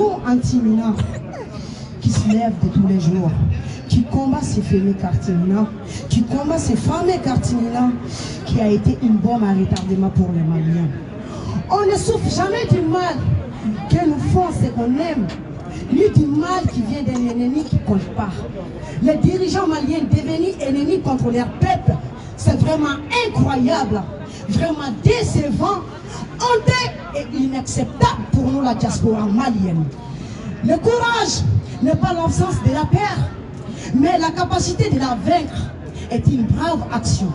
nous, anti-Mina, qui se lèvent de tous les jours, qui combat ces femmes Cartimina, qui combat ces femmes Cartimina, qui a été une bombe à retardement pour les Maliens. On ne souffre jamais du mal que nous font ce qu'on aime, ni du mal qui vient d'un ennemi qui ne compte pas. Les dirigeants maliens devenus ennemis contre leur peuple, c'est vraiment incroyable, vraiment décevant, honteux et inacceptable pour nous, la diaspora malienne. Le courage n'est pas l'absence de la peur, mais la capacité de la vaincre est une brave action.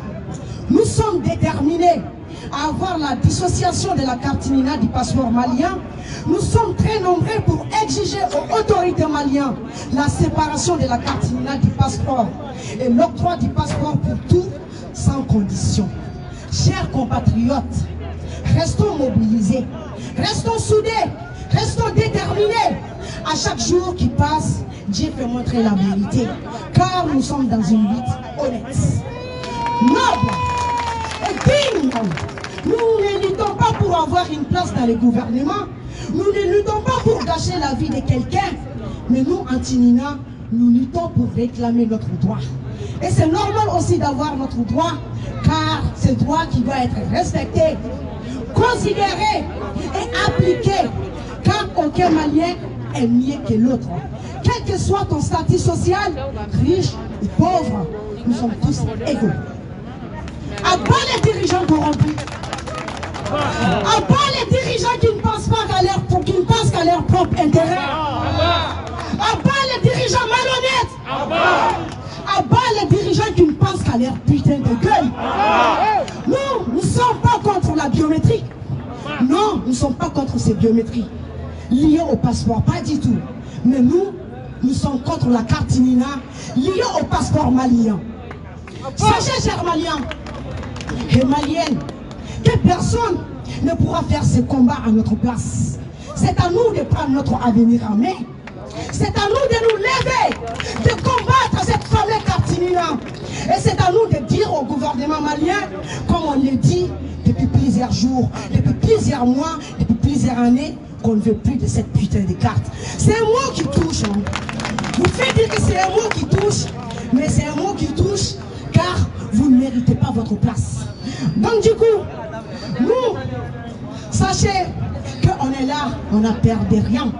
Nous sommes déterminés à avoir la dissociation de la Cartimina du passeport malien. Nous sommes très nombreux pour exiger aux autorités maliennes la séparation de la Cartimina du passeport et l'octroi du passeport pour tout sans condition. Chers compatriotes, restons mobilisés, restons soudés, restons déterminés. À chaque jour qui passe, Dieu fait montrer la vérité, car nous sommes dans une lutte honnête, noble et digne. Nous ne luttons pas pour avoir une place dans le gouvernement, nous ne luttons pas pour gâcher la vie de quelqu'un, mais nous, anti-Mina, nous luttons pour réclamer notre droit. Et c'est normal aussi d'avoir notre droit, car c'est le droit qui doit être respecté, considéré et appliqué, car aucun Malien est mieux que l'autre. Quel que soit ton statut social, riche ou pauvre, nous sommes tous égaux. À bas les dirigeants corrompus, à bas les dirigeants qui ne pensent pas qu'à leur propre intérêt, à bas les dirigeants malhonnêtes, à bas les dirigeants qui ne pensent qu'à leur putain de gueule. Nous ne sommes pas contre la biométrie. Non, nous ne sommes pas contre ces biométries liées au passeport, pas du tout. Mais nous sommes contre la Cartimina liée au passeport malien. Sachez, chers Maliens et Maliennes, que personne ne pourra faire ce combat à notre place. C'est à nous de prendre notre avenir en main. C'est à nous de nous lever, de combattre cette fameuse Cartimina. Et c'est à nous de dire au gouvernement malien, comme on le dit depuis plusieurs jours, depuis plusieurs mois, depuis plusieurs années, qu'on ne veut plus de cette putain de carte. C'est un mot qui touche. Hein. Vous faites dire que c'est un mot qui touche, mais c'est un mot qui touche car vous ne méritez pas votre place. Donc du coup, nous, sachez qu'on est là, on n'a peur de rien.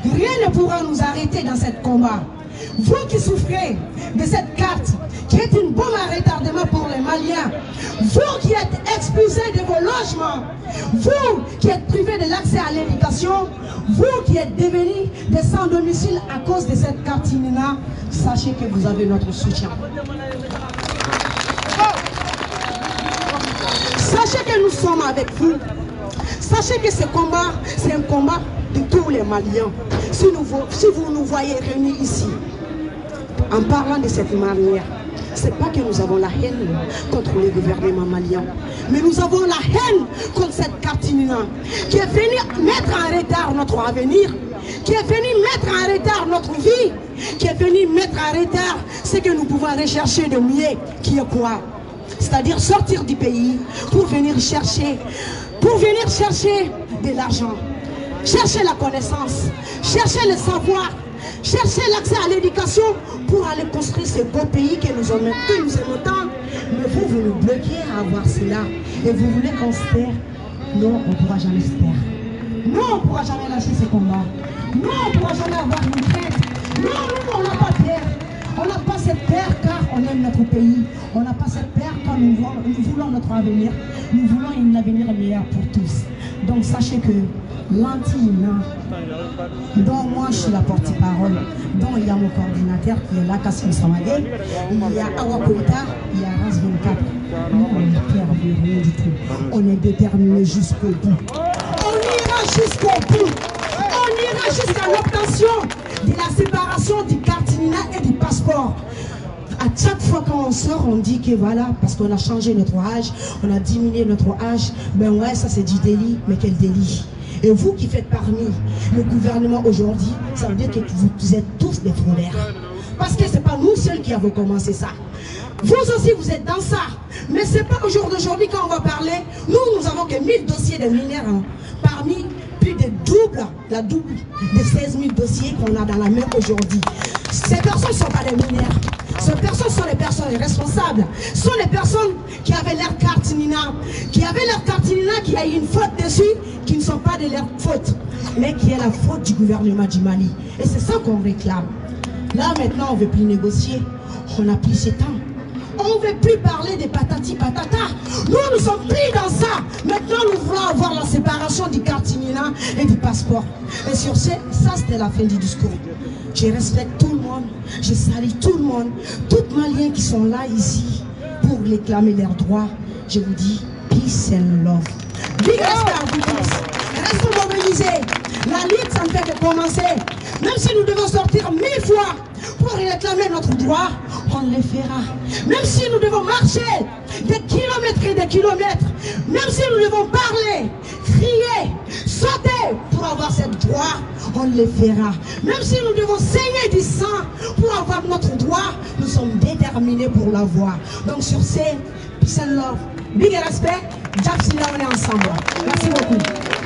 Rien ne pourra nous arrêter dans ce combat. Vous qui souffrez de cette carte, qui est une bombe à retardement pour les Maliens, vous qui êtes expulsés de vos logements, vous qui êtes privés de l'accès à l'éducation, vous qui êtes devenus des sans-domicile à cause de cette Cartimina, sachez que vous avez notre soutien. Sachez que nous sommes avec vous. Sachez que ce combat, c'est un combat de tous les Maliens. Si vous nous voyez réunis ici, en parlant de cette manière, ce n'est pas que nous avons la haine contre le gouvernement malien, mais nous avons la haine contre cette Cartimina qui est venue mettre en retard notre avenir, qui est venue mettre en retard notre vie, qui est venue mettre en retard ce que nous pouvons rechercher de mieux, qui est quoi? C'est-à-dire sortir du pays pour venir chercher de l'argent, chercher la connaissance, chercher le savoir, chercher l'accès à l'éducation pour aller construire ce beau pays que nous aimons tant. Mais vous nous bloquez à avoir cela et vous voulez qu'on se taire. Non, on ne pourra jamais se taire. Non, on ne pourra jamais lâcher ce combat. Non, on ne pourra jamais avoir une crainte. Non, on n'a pas peur. On n'a pas cette peur car on aime notre pays. On n'a pas cette peur car nous voulons notre avenir. Nous voulons un avenir meilleur pour tous. Donc sachez que l'anti-Mina, dont moi je suis la porte-parole, dont il y a mon coordinateur qui est là, Kassim Samadé, il y a Awa Koïta, il y a Ras 24. Nous on ne perd rien du tout. On est déterminés jusqu'au bout. On ira jusqu'au bout. On ira jusqu'à l'obtention de la séparation du Cartimina et du passeport. À chaque fois qu'on sort, on dit que voilà, parce qu'on a changé notre âge, on a diminué notre âge, ben ouais, ça c'est du délit, mais quel délit? Et vous qui faites parmi le gouvernement aujourd'hui, ça veut dire que vous êtes tous des fraudeurs. Parce que ce n'est pas nous seuls qui avons commencé ça. Vous aussi, vous êtes dans ça. Mais ce n'est pas au jour d'aujourd'hui quand on va parler. Nous avons que 1000 dossiers de mineurs, hein, parmi plus de c'est la double des 16 000 dossiers qu'on a dans la main aujourd'hui. Ces personnes ne sont pas des mineurs. Ces personnes sont les personnes responsables. Ce sont les personnes qui avaient leur carte Nina, qui a eu une faute dessus, qui ne sont pas de leur faute, mais qui est la faute du gouvernement du Mali. Et c'est ça qu'on réclame. Là maintenant, on ne veut plus négocier. On n'a plus ce temps. On ne veut plus parler des patati patata. Nous ne sommes plus dans ça. Maintenant, nous voulons avoir la séparation du carte Nina et du passeport. Et sur ce, ça c'était la fin du discours. Je respecte tout le monde, je salue tout le monde, tous les Maliens qui sont là ici pour réclamer leurs droits. Je vous dis, peace and love. Big respect à vous tous. Restons mobilisés. La lutte, ça ne fait que commencer. Même si nous devons sortir 1000 fois pour réclamer notre droit, on le fera. Même si nous devons marcher des kilomètres et des kilomètres, même si nous devons parler, crier, sauter pour avoir ce droit, on le fera. Même si nous devons saigner du sang pour avoir notre droit, nous sommes déterminés pour l'avoir. Donc sur ces, peace and love, big respect, Jack Silla, on est ensemble. Merci beaucoup.